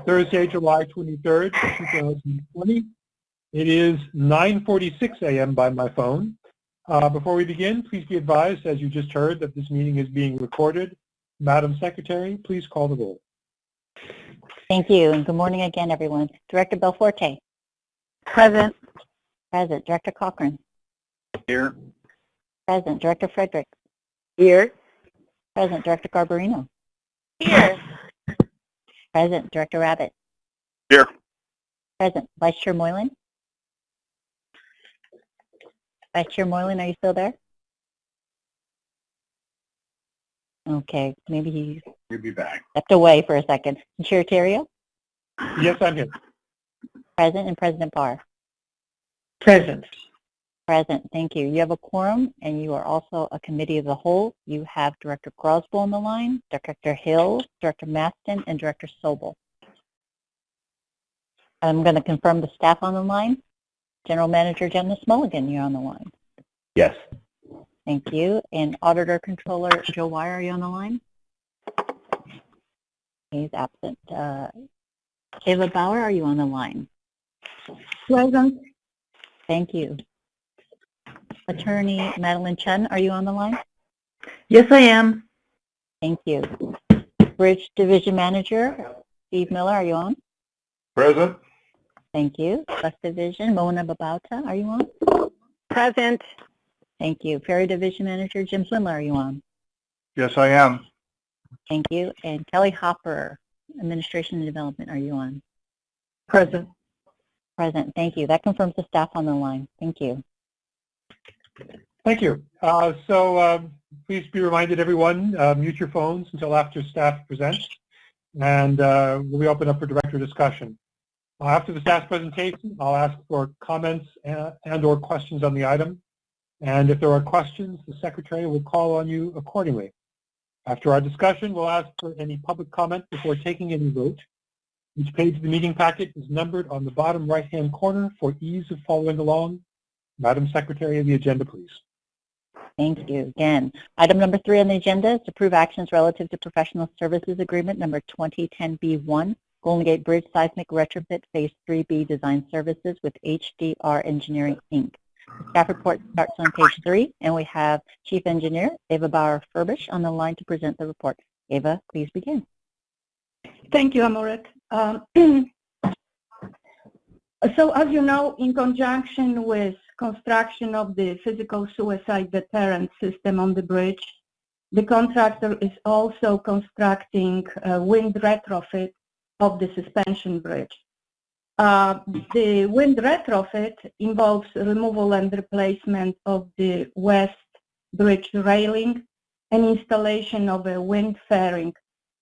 Thursday, July 23rd, 2020. It is 9:46 a.m. by my phone. Before we begin, please be advised, as you just heard, that this meeting is being recorded. Madam Secretary, please call the roll. Thank you, and good morning again, everyone. Director Belforte. Present. Present. Director Cochran. Here. Present. Director Frederick. Here. Present. Director Garbarino. Here. Present. Director Rabbit. Here. Present. Vice Chair Moylan. Vice Chair Moylan, are you still there? Okay, maybe he He'll be back. stepped away for a second. Chair Terrio. Yes, I'm here. Present, and President Parr. Present. Present. Thank you. You have a quorum, and you are also a committee of the whole. You have Director Croswell on the line, Director Hill, Director Maston, and Director Sobel. I'm going to confirm the staff on the line. General Manager Janice Mulligan, you're on the line. Yes. Thank you. And Auditor Controller Joe Wire, are you on the line? He's absent. Ava Bauer, are you on the line? Present. Thank you. Attorney Madeline Chen, are you on the line? Yes, I am. Thank you. Bridge Division Manager Steve Miller, are you on? Present. Thank you. Bus Division Mona Babauta, are you on? Present. Thank you. Ferry Division Manager Jim Swindler, are you on? Yes, I am. Thank you. And Kelly Hopper, Administration and Development, are you on? Present. Present. Thank you. That confirms the staff on the line. Thank you. Thank you. Please be reminded, everyone, mute your phones until after staff presents, and we'll be open up for director discussion. After the staff presentation, I'll ask for comments and or questions on the item. And if there are questions, the Secretary will call on you accordingly. After our discussion, we'll ask for any public comment before taking any vote. Each page of the meeting packet is numbered on the bottom right-hand corner for ease of following along. Madam Secretary, the agenda, please. Thank you again. Item number 3 on the agenda is to approve actions relative to Professional Services Agreement number 2010B1, Golden Gate Bridge Seismic Retrofit Phase 3B Design Services with HDR Engineering, Inc. The staff report starts on page 3, and we have Chief Engineer Ava Bauer-Furbish on the line to present the report. Ava, please begin. Thank you, Amoret. So as you know, in conjunction with construction of the physical suicide deterrent system on the bridge, the contractor is also constructing a wind retrofit of the suspension bridge. The wind retrofit involves removal and replacement of the west bridge railing and installation of a wind fairing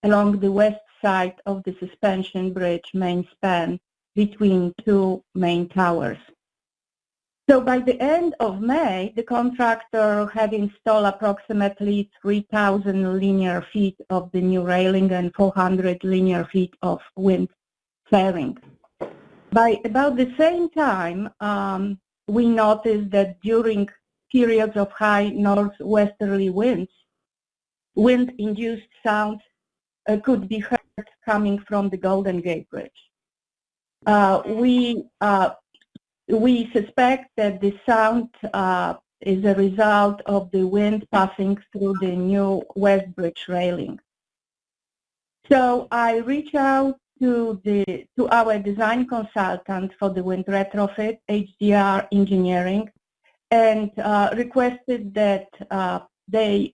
along the west side of the suspension bridge main span between two main towers. So by the end of May, the contractor had installed approximately 3,000 linear feet of the new railing and 400 linear feet of wind fairing. By about the same time, we noticed that during periods of high northwesterly winds, wind-induced sounds could be heard coming from the Golden Gate Bridge. We suspect that the sound is a result of the wind passing through the new West Bridge railing. So I reached out to our design consultant for the wind retrofit, HDR Engineering, and requested that they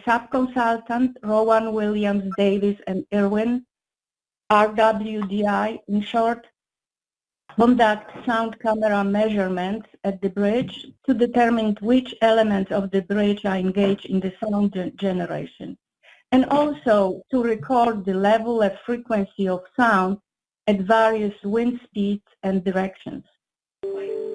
sub-consultant, Rowan Williams Davis and Irwin, RWDI in short, conduct sound camera measurements at the bridge to determine which elements of the bridge are engaged in the sound generation, and also to record the level and frequency of sound at various wind speeds and directions.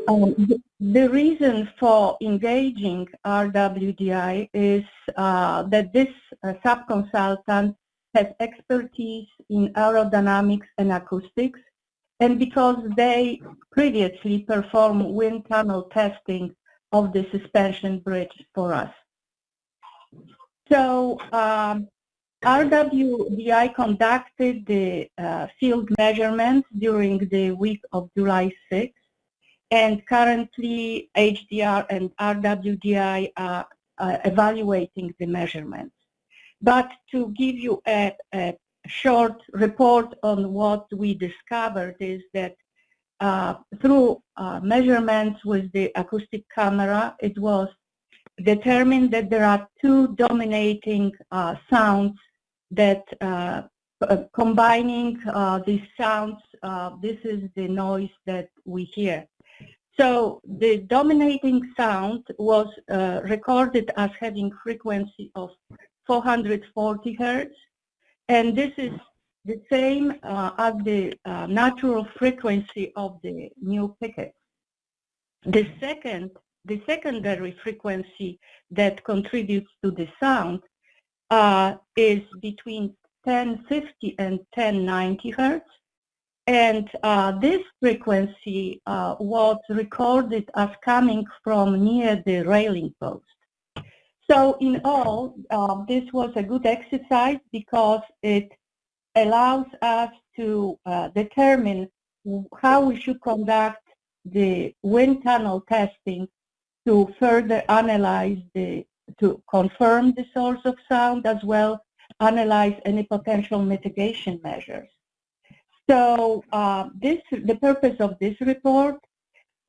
The reason for engaging RWDI is that this sub-consultant has expertise in aerodynamics and acoustics, and because they previously performed wind tunnel testing of the suspension bridge for us. So RWDI conducted the field measurements during the week of July 6th, and currently HDR and RWDI are evaluating the measurements. But to give you a short report on what we discovered is that through measurements with the acoustic camera, it was determined that there are two dominating sounds that combining these sounds, this is the noise that we hear. So the dominating sound was recorded as having frequency of 440 hertz, and this is the same as the natural frequency of the new pickets. The secondary frequency that contributes to the sound is between 1050 and 1090 hertz, and this frequency was recorded as coming from near the railing post. So in all, this was a good exercise because it allows us to determine how we should conduct the wind tunnel testing to further analyze to confirm the source of sound, as well analyze any potential mitigation measures. So the purpose of this report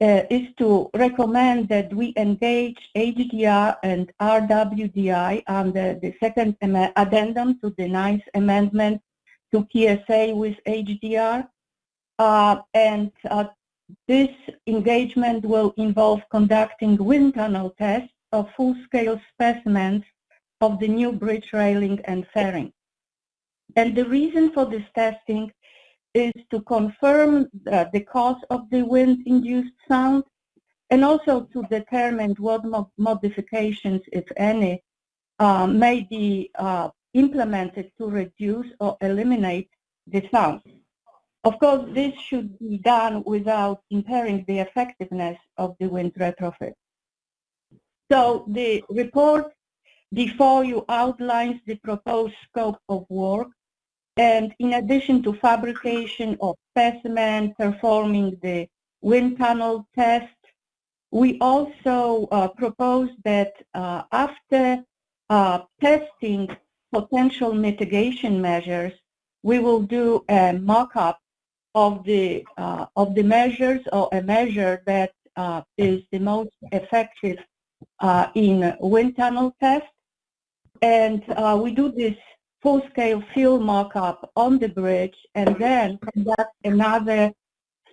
is to recommend that we engage HDR and RWDI under the second addendum to the 9th amendment to PSA with HDR, and this engagement will involve conducting wind tunnel tests of full-scale specimens of the new bridge railing and fairing. And the reason for this testing is to confirm the cause of the wind-induced sound, and also to determine what modifications, if any, may be implemented to reduce or eliminate the sound. Of course, this should be done without impairing the effectiveness of the wind retrofit. So the report before you outlines the proposed scope of work, and in addition to fabrication of specimen, performing the wind tunnel test, we also propose that after testing potential mitigation measures, we will do a mock-up of the measures, or a measure that is the most effective in wind tunnel test. And we do this full-scale field mock-up on the bridge, and then conduct another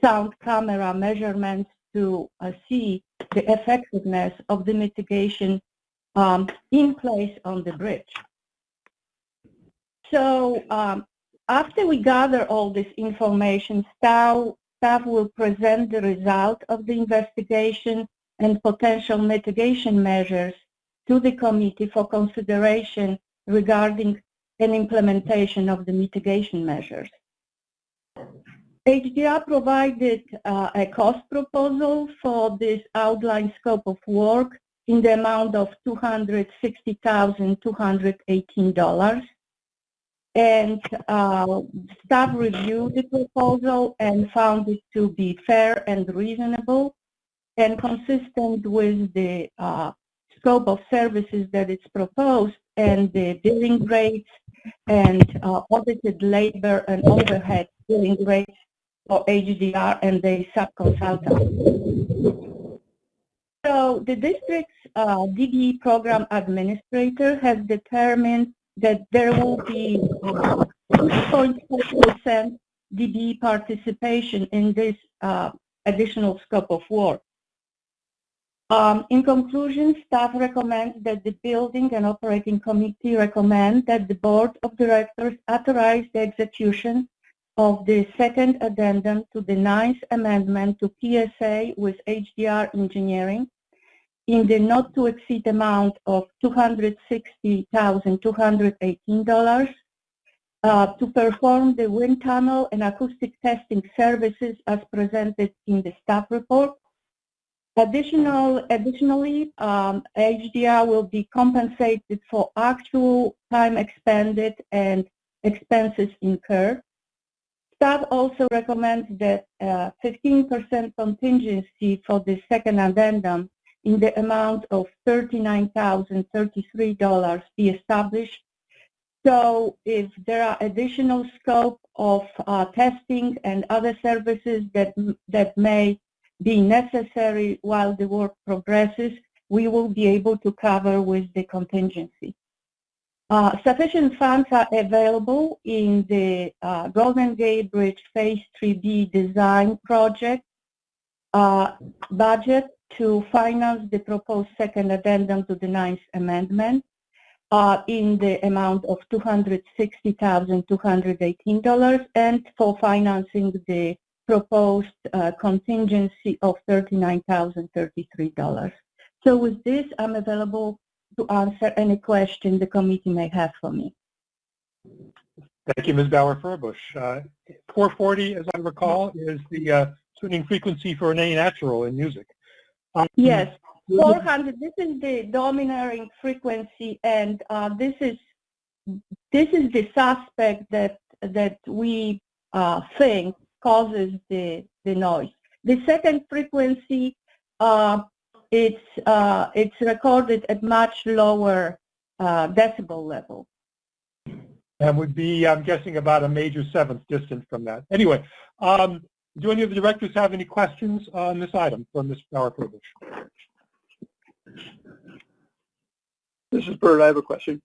sound camera measurements to see the effectiveness of the mitigation in place on the bridge. So after we gather all this information, staff will present the result of the investigation and potential mitigation measures to the committee for consideration regarding an implementation of the mitigation measures. HDR provided a cost proposal for this outlined scope of work in the amount of $260,218. And staff reviewed the proposal and found it to be fair and reasonable and consistent with the scope of services that is proposed and the billing rates and audited labor and overhead billing rates for HDR and the sub-consultant. So the district's DBE program administrator has determined that there will be 2.4% DBE participation in this additional scope of work. In conclusion, staff recommends that the Building and Operating Committee recommend that the Board of Directors authorize the execution of the second addendum to the 9th amendment to PSA with HDR Engineering in the not to exceed amount of $260,218 to perform the wind tunnel and acoustic testing services as presented in the staff report, Additionally, HDR will be compensated for actual time expended and expenses incurred. Staff also recommends that 15% contingency for the second addendum in the amount of $39,033 be established. So if there are additional scope of testing and other services that may be necessary while the work progresses, we will be able to cover with the contingency. Sufficient funds are available in the Golden Gate Bridge Phase 3B design project budget to finance the proposed second addendum to the 9th amendment in the amount of $260,218 and for financing the proposed contingency of $39,033. So with this, I'm available to answer any question the committee may have for me. Thank you, Ms. Bauer-Furbush. 440, as I recall, is the tuning frequency for an A natural in music. Yes, 400. This is the domineering frequency, and this is the suspect that we think causes the noise. The second frequency, it's recorded at much lower decibel level. That would be, I'm guessing, about a major seventh distance from that. Anyway, do any of the directors have any questions on this item from Ms. Bauer-Furbush? This is Bert. I have a question.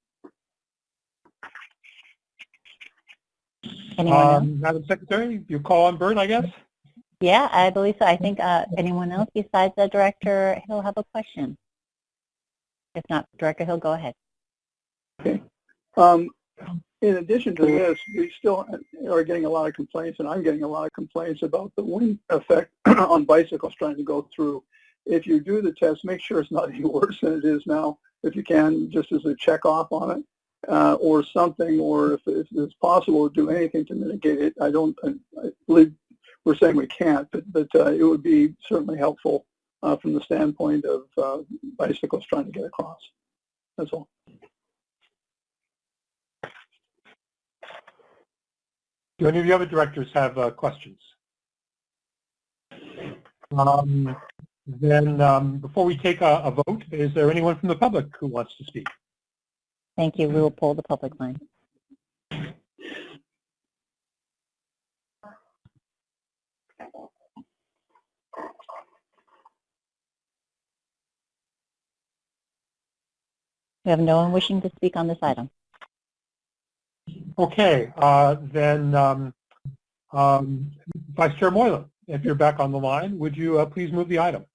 Anyone else? Madam Secretary, you call on Bert, I guess? Yeah, I believe so. I think anyone else besides the Director Hill have a question? If not, Director Hill, go ahead. Okay. In addition to this, we still are getting a lot of complaints, and I'm getting a lot of complaints about the wind effect on bicycles trying to go through. If you do the test, make sure it's not any worse than it is now, if you can, just as a check off on it, or something, or if it's possible to do anything to mitigate it. I believe we're saying we can't, but it would be certainly helpful from the standpoint of bicycles trying to get across. That's all. Do any of the other directors have questions? Then before we take a vote, is there anyone from the public who wants to speak? Thank you. We will poll the public line. We have no one wishing to speak on this item. Okay, then Vice Chair Moylan, if you're back on the line, would you please move the item?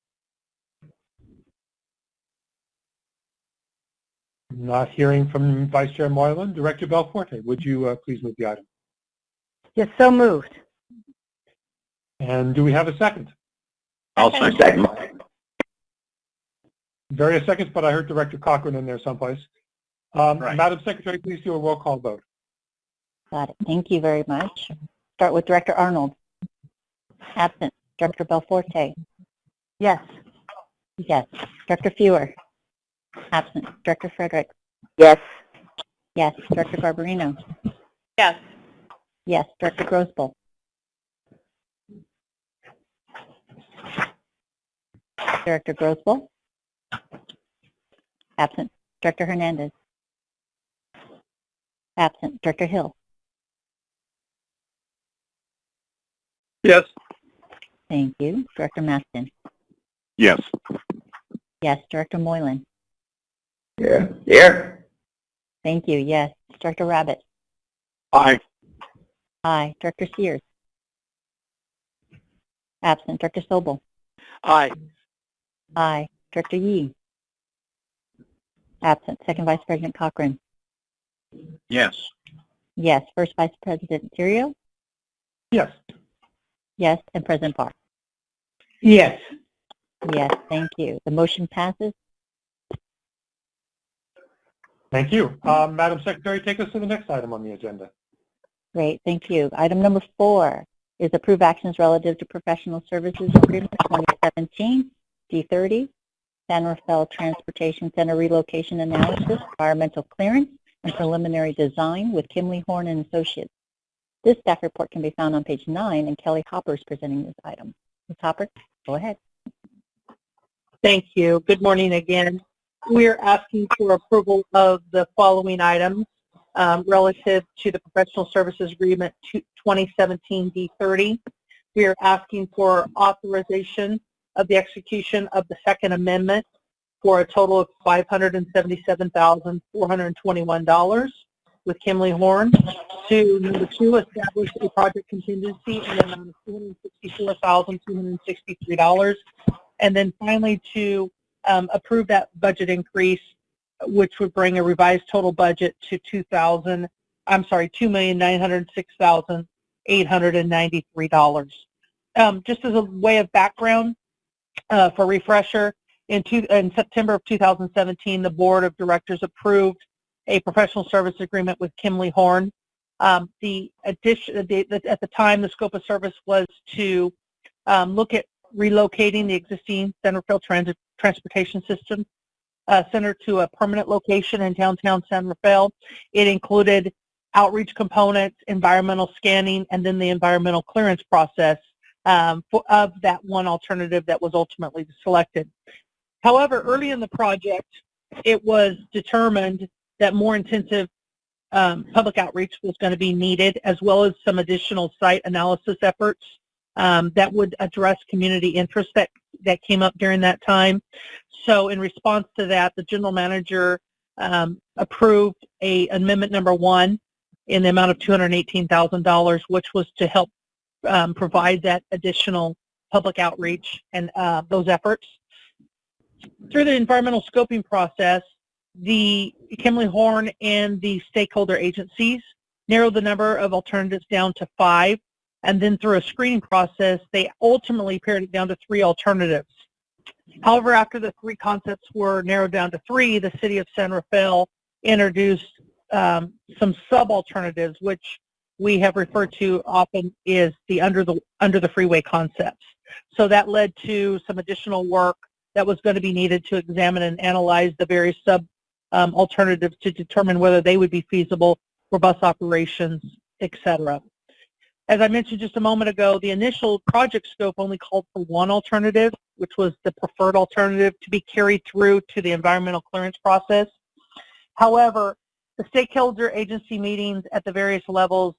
Not hearing from Vice Chair Moylan. Director Belforte, would you please move the item? Yes, so moved. And do we have a second? I'll second. Various seconds, but I heard Director Cochran in there someplace. Right. Madam Secretary, please do a roll call vote. Got it. Thank you very much. Start with Director Arnold. Absent. Director Belforte. Yes. Yes. Director Fewer. Absent. Director Frederick. Yes. Yes. Director Garbarino. Yes. Yes. Director Grosboll. Director Grosboll. Absent. Director Hernandez. Absent. Director Hill. Yes. Thank you. Director Maston. Yes. Yes. Director Moylan. Yeah. Here. Thank you. Yes. Director Rabbit. Aye. Aye. Director Sears. Absent. Director Sobel. Aye. Aye. Director Yee. Absent. Second Vice President Cochran. Yes. Yes. First Vice President Terrio. Yes. Yes. And President Parr. Yes. Yes. Thank you. The motion passes. Thank you. Madam Secretary, take us to the next item on the agenda. Great. Thank you. Item number 4 is approve actions relative to professional services agreement 2017 D30, San Rafael Transportation Center relocation analysis, environmental clearance, and preliminary design with Kimley Horn and Associates. This staff report can be found on page 9, and Kelly Hopper is presenting this item. Ms. Hopper, go ahead. Thank you. Good morning again. We're asking for approval of the following items relative to the Professional Services Agreement 2017-D30. We are asking for authorization of the execution of the Second Amendment for a total of $577,421 with Kimley Horn. To number 2, establish a project contingency in the amount of $264,263. And then finally to approve that budget increase, which would bring a revised total budget to $2,906,893. Just as a way of background, for refresher, in September of 2017, the Board of Directors approved a professional service agreement with Kimley Horn. At the time, the scope of service was to look at relocating the existing San Rafael Transportation System Center to a permanent location in downtown San Rafael. It included outreach components, environmental scanning, and then the environmental clearance process of that one alternative that was ultimately selected. However, early in the project, it was determined that more intensive public outreach was going to be needed, as well as some additional site analysis efforts that would address community interest that came up during that time. So in response to that, the general manager approved amendment number 1 in the amount of $218,000, which was to help provide that additional public outreach and those efforts. Through the environmental scoping process, the Kimley Horn and the stakeholder agencies narrowed the number of alternatives down to 5, and then through a screening process, they ultimately pared it down to 3 alternatives. However, after the 3 concepts were narrowed down to 3, the City of San Rafael introduced some sub-alternatives, which we have referred to often is the under the freeway concepts. So that led to some additional work that was going to be needed to examine and analyze the various alternatives to determine whether they would be feasible for bus operations, etc. As I mentioned just a moment ago, the initial project scope only called for 1 alternative, which was the preferred alternative to be carried through to the environmental clearance process. However, the stakeholder agency meetings at the various levels,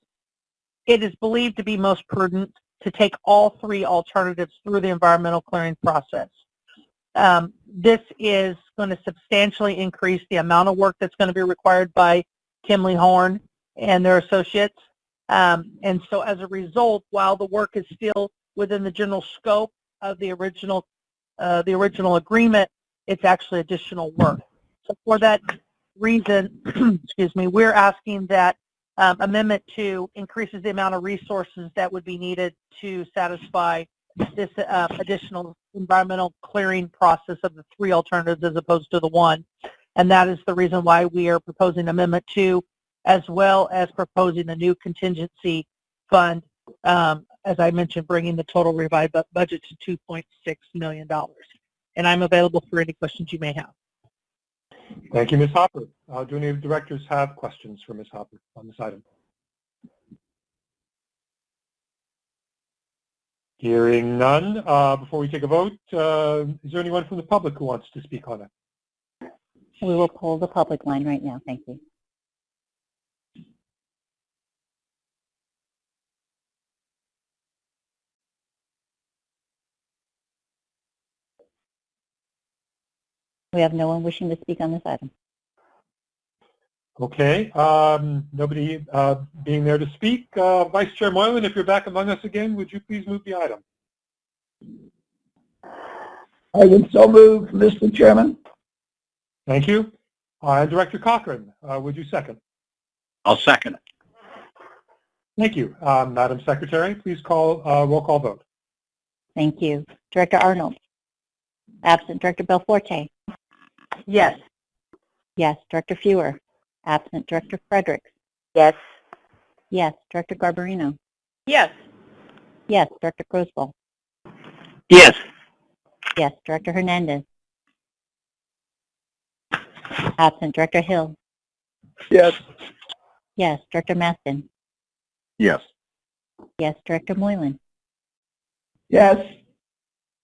it is believed to be most prudent to take all 3 alternatives through the environmental clearing process. This is going to substantially increase the amount of work that's going to be required by Kimley Horn and their associates. And so as a result, while the work is still within the general scope of the original agreement, it's actually additional work. So for that reason, excuse me, we're asking that Amendment 2 increases the amount of resources that would be needed to satisfy this additional environmental clearing process of the 3 alternatives as opposed to the 1. And that is the reason why we are proposing Amendment 2, as well as proposing a new contingency fund, as I mentioned, bringing the total revised budget to $2.6 million. And I'm available for any questions you may have. Thank you, Ms. Hopper. Do any of the directors have questions for Ms. Hopper on this item? Hearing none, before we take a vote, is there anyone from the public who wants to speak on it? We will pull the public line right now. Thank you. We have no one wishing to speak on this item. Okay, nobody being there to speak. Vice Chair Moylan, if you're back among us again, would you please move the item? I would so move, Mr. Chairman. Thank you. And Director Cochran, would you second? I'll second it. Thank you. Madam Secretary, please call roll call vote. Thank you. Director Arnold? Absent. Director Belforte? Yes. Yes. Director Fewer? Absent. Director Fredericks? Yes. Yes. Director Garbarino? Yes. Yes. Director Cruzwell? Yes. Yes. Director Hernandez. Absent. Director Hill. Yes. Yes. Director Maston. Yes. Yes. Director Moylan. Yes.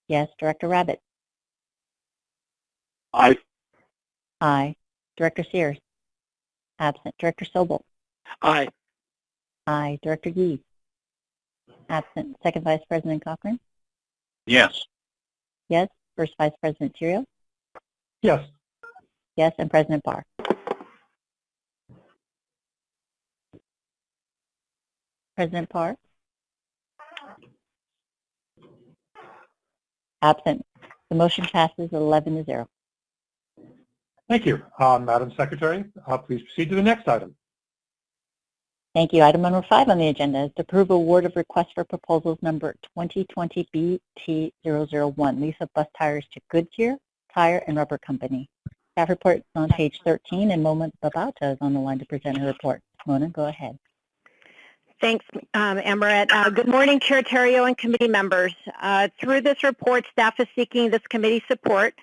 Yes. Director Rabbit. Aye. Aye. Director Sears. Absent. Director Sobel. Aye. Aye. Director Yee. Absent. Second Vice President Cochran. Yes. Yes. First Vice President Terrio. Yes. Yes. And President Barr. President Parr. Absent. The motion passes 11-0. Thank you. Madam Secretary, please proceed to the next item. Thank you. Item number 5 on the agenda is to approve award of request for proposals number 2020 BT001, lease of bus tires to Goodyear Tire and Rubber Company. Staff report is on page 13, and Mona Babauta is on the line to present her report. Mona, go ahead. Thanks, Amaret. Good morning, Chair Terrio and committee members. Through this report, staff is seeking this committee support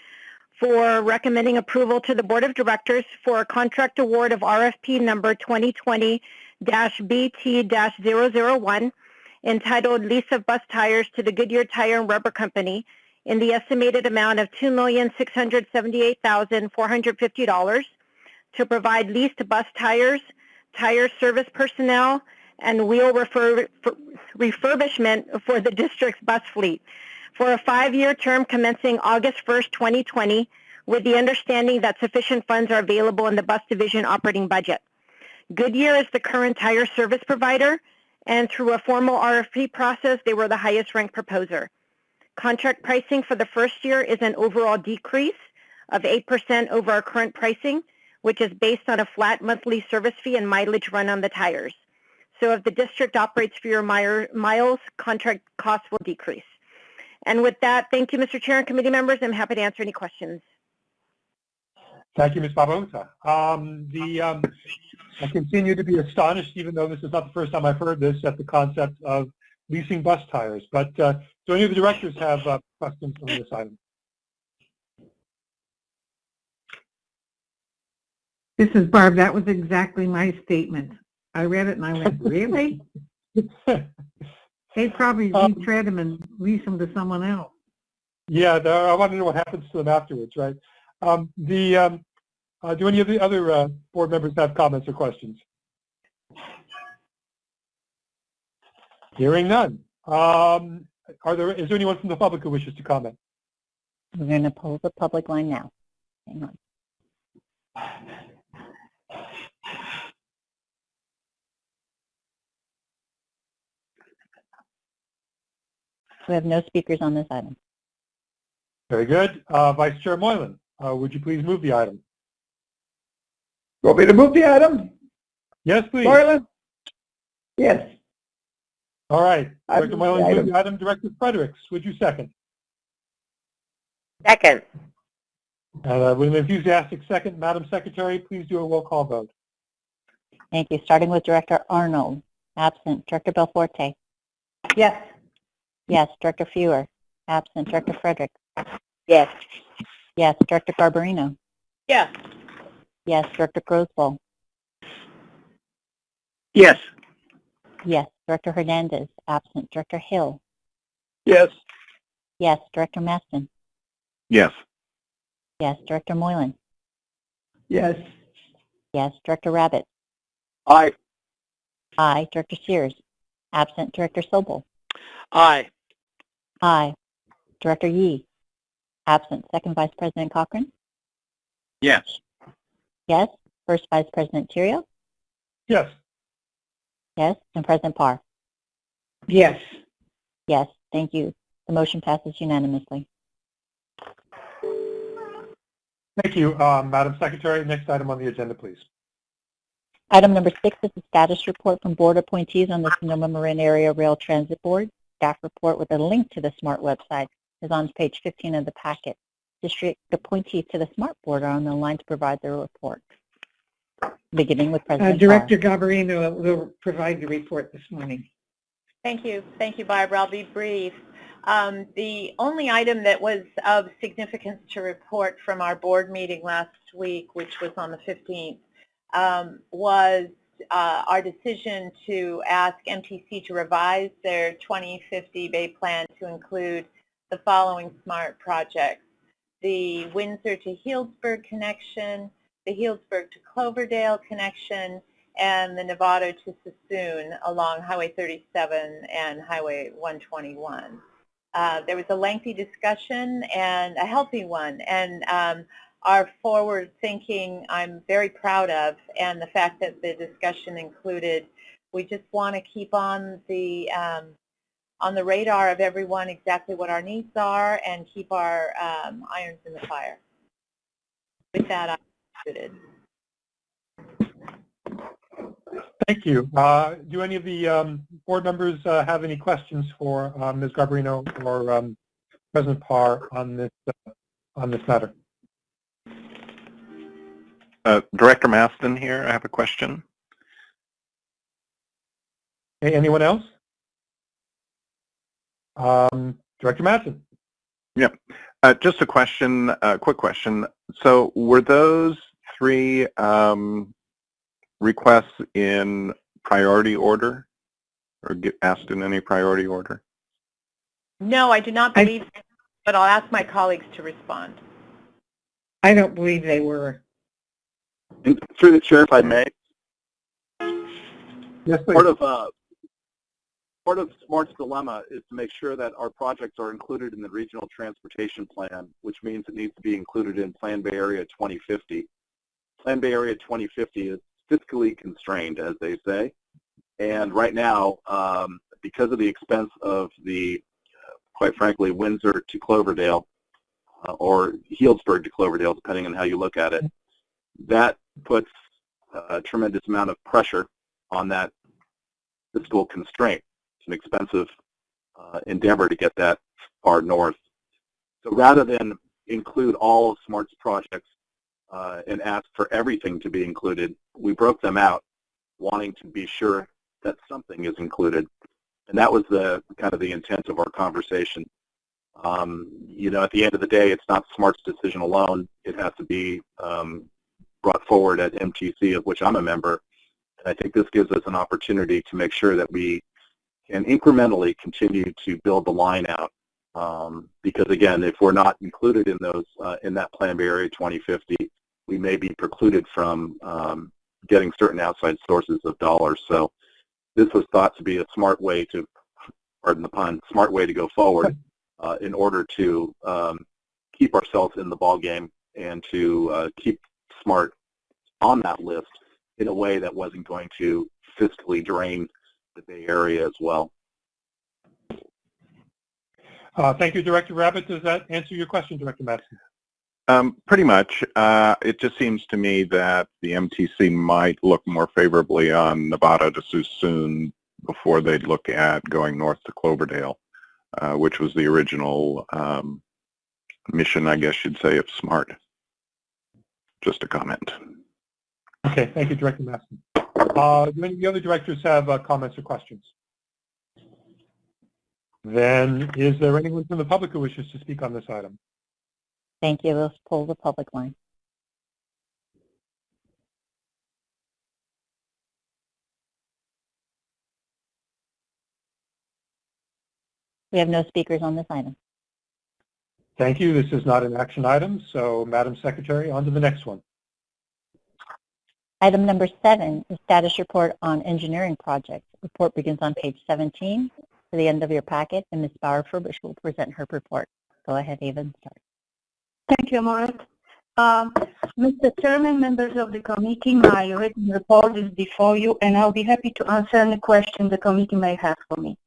for recommending approval to the Board of Directors for a contract award of RFP number 2020-BT-001 entitled Lease of Bus Tires to the Goodyear Tire and Rubber Company in the estimated amount of $2,678,450 to provide leased bus tires, tire service personnel, and wheel refurbishment for the district's bus fleet for a 5-year term commencing August 1st, 2020, with the understanding that sufficient funds are available in the bus division operating budget. Goodyear is the current tire service provider, and through a formal RFP process, they were the highest ranked proposer. Contract pricing for the first year is an overall decrease of 8% over our current pricing, which is based on a flat monthly service fee and mileage run on the tires. So if the district operates fewer miles, contract costs will decrease. And with that, thank you, Mr. Chair and committee members. I'm happy to answer any questions. Thank you, Ms. Babauta. I continue to be astonished, even though this is not the first time I've heard this, at the concept of leasing bus tires. But do any of the directors have questions on this item? This is Barb. That was exactly my statement. I read it and I went, really? They probably retread them and lease them to someone else. Yeah, I want to know what happens to them afterwards, right? Do any of the other board members have comments or questions? Hearing none. Is there anyone from the public who wishes to comment? We're going to pull the public line now. Hang on. We have no speakers on this item. Very good. Vice Chair Moylan, would you please move the item? Want me to move the item? Yes, please. Moylan? Yes. All right. I Director move the Moylan, move item. the item. Director Fredericks, would you second? Second. With an enthusiastic second, Madam Secretary, please do a roll call vote. Thank you. Starting with Director Arnold. Absent. Director Belforte. Yes. Yes. Director Fewer. Absent. Director Frederick. Yes. Yes. Director Garbarino. Yes. Yes. Director Grosboll. Yes. Yes. Director Hernandez. Absent. Director Hill. Yes. Yes. Director Maston. Yes. Yes. Director Moylan. Yes. Yes. Director Rabbit. Aye. Aye. Director Sears. Absent. Director Sobel. Aye. Aye. Director Yee. Absent. Second Vice President Cochran. Yes. Yes. First Vice President Terrio. Yes. Yes. And President Parr. Yes. Yes. Thank you. The motion passes unanimously. Thank you, Madam Secretary. Next item on the agenda, please. Item number 6 is the status report from board appointees on the Sonoma Marin Area Rail Transit Board. Staff report with a link to the SMART website is on page 15 of the packet. District appointees to the SMART board are on the line to provide their report. Beginning with President Director Garbarino will provide the report this morning. Thank you. Thank you, Barbara. I'll be brief. The only item that was of significance to report from our board meeting last week, which was on the 15th, was our decision to ask MTC to revise their 2050 Bay Plan to include the following SMART projects: the Windsor to Healdsburg connection, the Healdsburg to Cloverdale connection, and the Novato to Sassoon along Highway 37 and Highway 121. There was a lengthy discussion and a healthy one, and our forward thinking I'm very proud of, and the fact that the discussion included, we just want to keep on the radar of everyone exactly what our needs are and keep our irons in the fire. With that, I'm concluded. Thank you. Do any of the board members have any questions for Ms. Garbarino or President Parr on this matter? Director Maston here. I have a question. Okay, anyone else? Director Maston. Yeah, just a question, a quick question. So were those three requests in priority order, or asked in any priority order? No, I do not believe, but I'll ask my colleagues to respond. I don't believe they were. And through the chair, if I may, Yes, please. Part of SMART's dilemma is to make sure that our projects are included in the regional transportation plan, which means it needs to be included in Plan Bay Area 2050. Plan Bay Area 2050 is fiscally constrained, as they say, and right now, because of the expense of the, quite frankly, Windsor to Cloverdale, or Healdsburg to Cloverdale, depending on how you look at it, that puts a tremendous amount of pressure on that fiscal constraint. It's an expensive endeavor to get that far north. So rather than include all of SMART's projects and ask for everything to be included, we broke them out, wanting to be sure that something is included. And that was the kind of the intent of our conversation. You know, at the end of the day, it's not SMART's decision alone. It has to be brought forward at MTC, of which I'm a member. And I think this gives us an opportunity to make sure that we can incrementally continue to build the line out. Because again, if we're not included in those in that Plan Bay Area 2050, we may be precluded from getting certain outside sources of dollars. So this was thought to be a smart way to, pardon the pun, smart way to go forward in order to keep ourselves in the ballgame and to keep SMART on that list in a way that wasn't going to fiscally drain the Bay Area as well. Thank you, Director Rabbit. Does that answer your question, Director Madison? Pretty much. It just seems to me that the MTC might look more favorably on Novato to Sassoon before they'd look at going north to Cloverdale, which was the original mission, I guess you'd say, of SMART. Just a comment. Okay, thank you, Director Madison. Do any of the other directors have comments or questions? Then, is there anyone from the public who wishes to speak on this item? Thank you. Let's pull the public line. We have no speakers on this item. Thank you. This is not an action item, so Madam Secretary, on to the next one. Item number 7 is status report on engineering projects. Report begins on page 17 to the end of your packet, and Ms. Bauer-Furbish will present her report. Go ahead, Eva, and start. Thank you, Maureen. Mr. Chairman, members of the committee, my written report is before you, and I'll be happy to answer any questions the committee may have for me.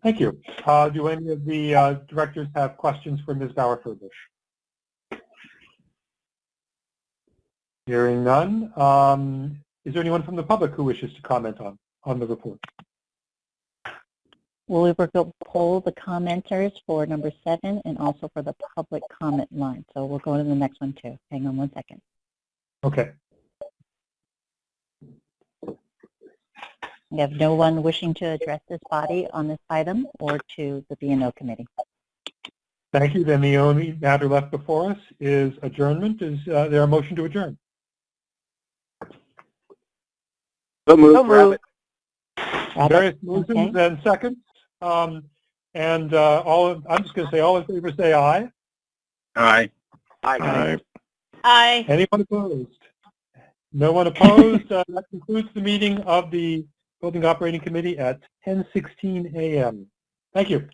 Thank you. Do any of the directors have questions for Ms. Bauer-Furbish? Hearing none, is there anyone from the public who wishes to comment on the report? We'll poll the commenters for number 7 and also for the public comment line. So we'll go to the next one too. Hang on one second. Okay. We have no one wishing to address this body on this item or to the B&O committee. Thank you. Then the only matter left before us is adjournment. Is there a motion to adjourn? So moved. So moved. Various motions and seconds. I'm just going to say all in favor say aye. Aye. Aye. Aye. Anyone opposed? No one opposed. That concludes the meeting of the Building Operating Committee at 10:16 a.m. Thank you.